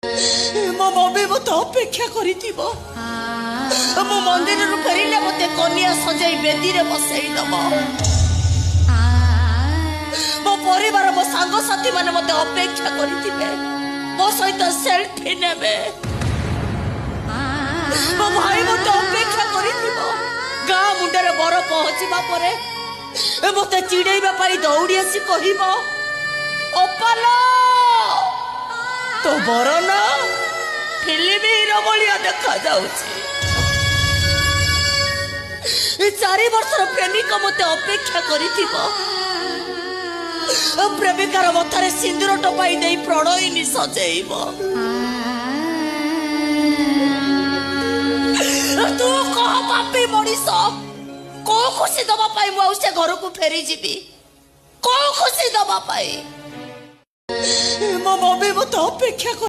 मो मम्मी मत अपेक्षा करी मो मंदिर फेरिले मत कन्या सजाई बेदी रे बसई दब मो परिवार मो सांग साथी माने मत अपेक्षा करी मो सहित सेल्फी नेबे मो भाई मत अपेक्षा करी गाँ मुंडे बर पहुँचवा परे मत चिड़ेबा दौड़ी आसी कह ओपाल तो बर ना फिल्म हीरो भाया देखा चारि वर्षर प्रेमिक मत अपेक्षा करी प्रेमिकार मथारे सिंदूर टपाई दे प्रणयिनी सजेब तू कह पापी मनीष को खुशी दवाई मुझे घर को फेरी जीवी को खुशी दवाई मो मम्मी मत अपेक्षा